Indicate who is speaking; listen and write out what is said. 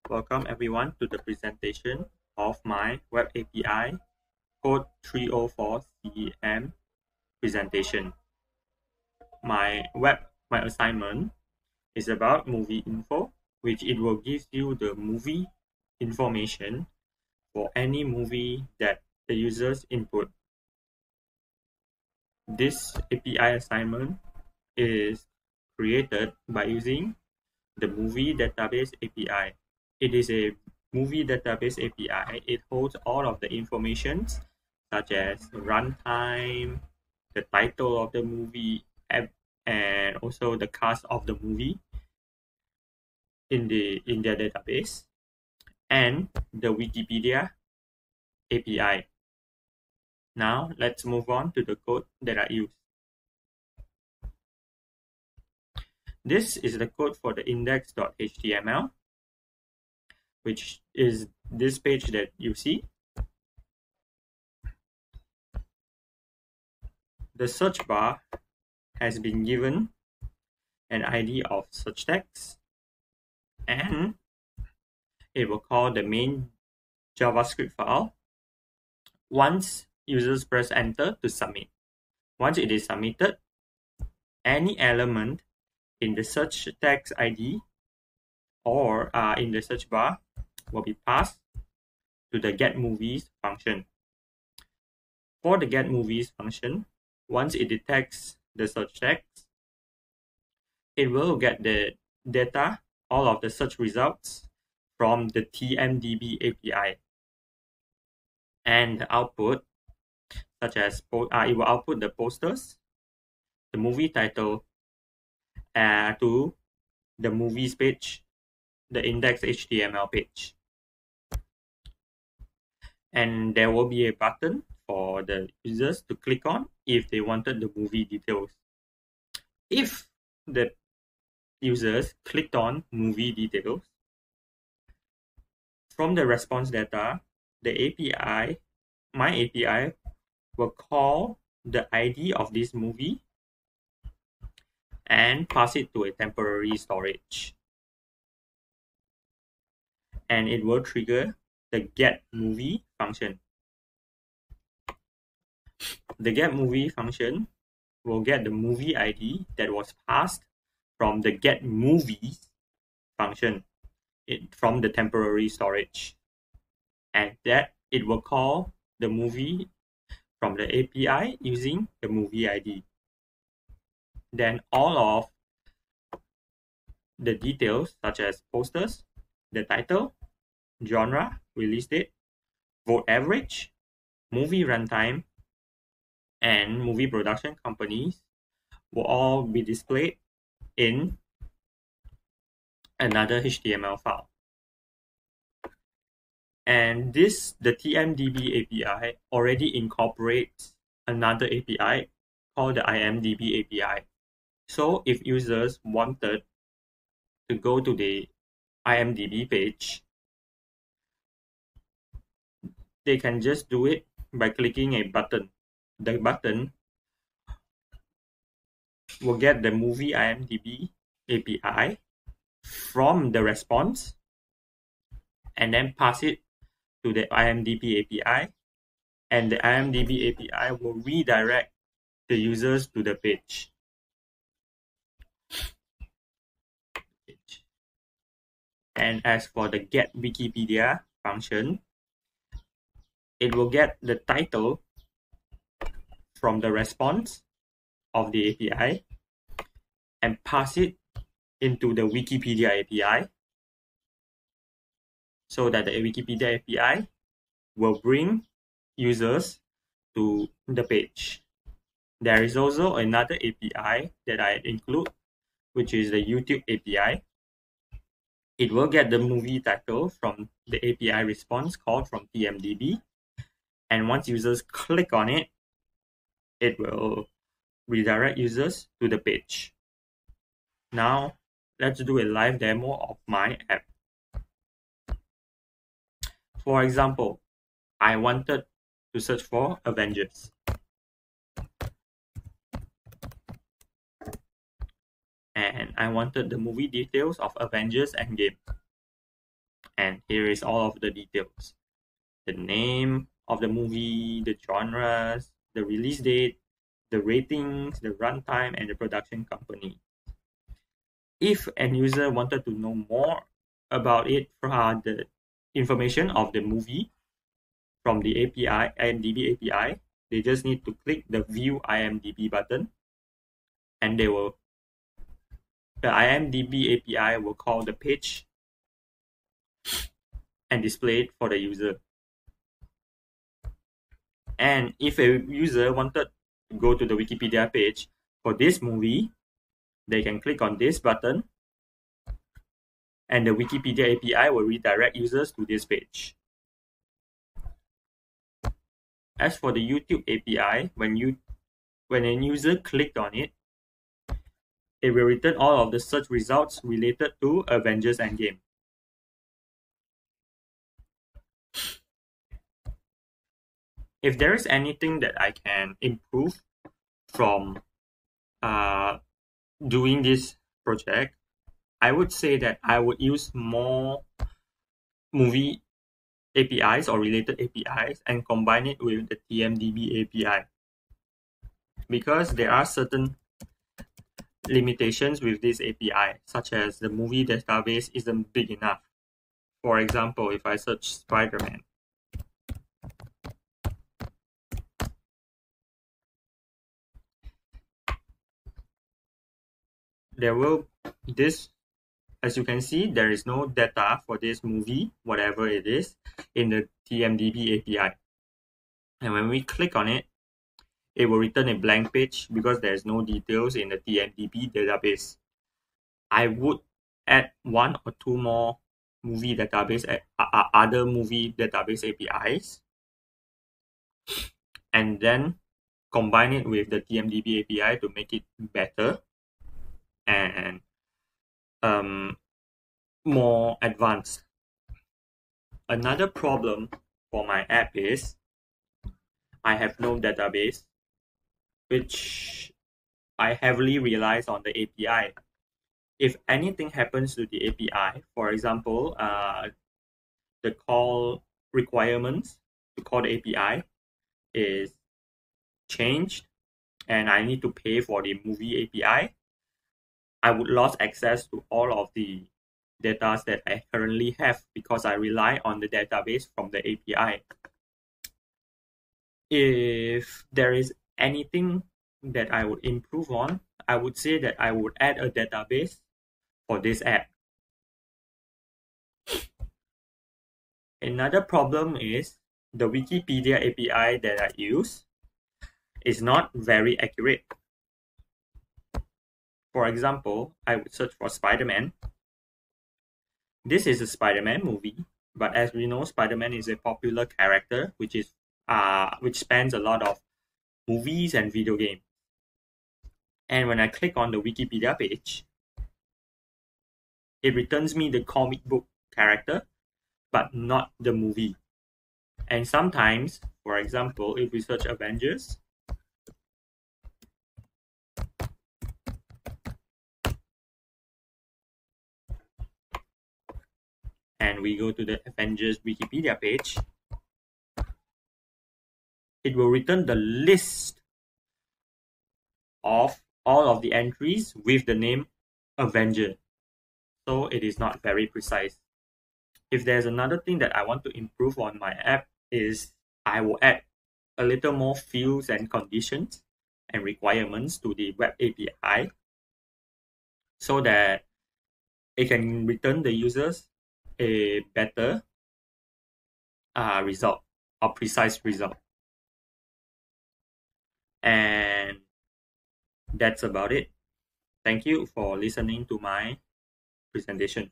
Speaker 1: Welcome everyone to the presentation of my Web API Code 304 THEAM presentation. My assignment is about movie info, which it will give you the movie information for any movie that the users input. This API assignment is created by using the movie database API. It is a movie database API. It holds all of the information such as runtime, the title of the movie, and also the cast of the movie in their database, and the Wikipedia API. Now let's move on to the code that I use. This is the code for the index.html, which is this page that you see. The search bar has been given an ID of search text, and it will call the main JavaScript file once users press enter to submit. Once it is submitted, any element in the search text ID or in the search bar will be passed to the getMovies function. For the getMovies function, once it detects the search text, it will get the data, all of the search results from the TMDB API, and the output, such as it will output the posters, the movie title, to the movies page, the index.html page. And there will be a button for the users to click on if they wanted the movie details. If the users clicked on movie details, from the response data, the API, my API, will call the ID of this movie and pass it to a temporary storage. And it will trigger the getMovie function. The getMovie function will get the movie ID that was passed from the getMovies function from the temporary storage, and that it will call the movie from the API using the movie ID. Then all of the details such as posters, the title, genre, release date, vote average, movie runtime, and movie production companies will all be displayed in another HTML file. And the TMDB API already incorporates another API called the IMDb API. So if users wanted to go to the IMDb page, they can just do it by clicking a button. The button will get the movie IMDb API from the response and then pass it to the IMDb API, and the IMDb API will redirect the users to the page. And as for the get Wikipedia function, it will get the title from the response of the API and pass it into the Wikipedia API, so that the Wikipedia API will bring users to the page. There is also another API that I include, which is the YouTube API. It will get the movie title from the API response called from TMDB, and once users click on it, it will redirect users to the page. Now, let's do a live demo of my app. For example, I wanted to search for Avengers. And I wanted the movie details of Avengers Endgame. And here is all of the details: the name of the movie, the genres, the release date, the ratings, the runtime, and the production company. If an user wanted to know more about it from the information of the movie from the API, IMDb API, they just need to click the View IMDb button, and the IMDb API will call the page and display it for the user. And if a user wanted to go to the Wikipedia page for this movie, they can click on this button, and the Wikipedia API will redirect users to this page. As for the YouTube API, when a user clicked on it, it will return all of the search results related to Avengers Endgame. If there is anything that I can improve from doing this project, I would say that I would use more movie APIs or related APIs and combine it with the TMDB API, because there are certain limitations with this API, such as the movie database isn't big enough. For example, if I search Spider-Man, as you can see, there is no data for this movie, whatever it is, in the TMDB API. And when we click on it, it will return a blank page because there is no details in the TMDB database. I would add one or two more other movie database APIs, and then combine it with the TMDB API to make it better and more advanced. Another problem for my app is I have no database, which I heavily rely on the API. If anything happens to the API, for example, the call requirements to call the API is changed and I need to pay for the movie API, I would lose access to all of the data that I currently have because I rely on the database from the API. If there is anything that I would improve on, I would say that I would add a database for this app. Another problem is the Wikipedia API that I use is not very accurate. For example, I would search for Spider-Man. This is a Spider-Man movie, but as we know, Spider-Man is a popular character which spans a lot of movies and video games. And when I click on the Wikipedia page, it returns me the comic book character, but not the movie. And sometimes, for example, if we search Avengers, and we go to the Avengers Wikipedia page, it will return the list of all of the entries with the name Avenger. So it is not very precise. If there's another thing that I want to improve on my app is I will add a little more fields and conditions and requirements to the web API so that it can return the users a better result or precise result. And that's about it. Thank you for listening to my presentation.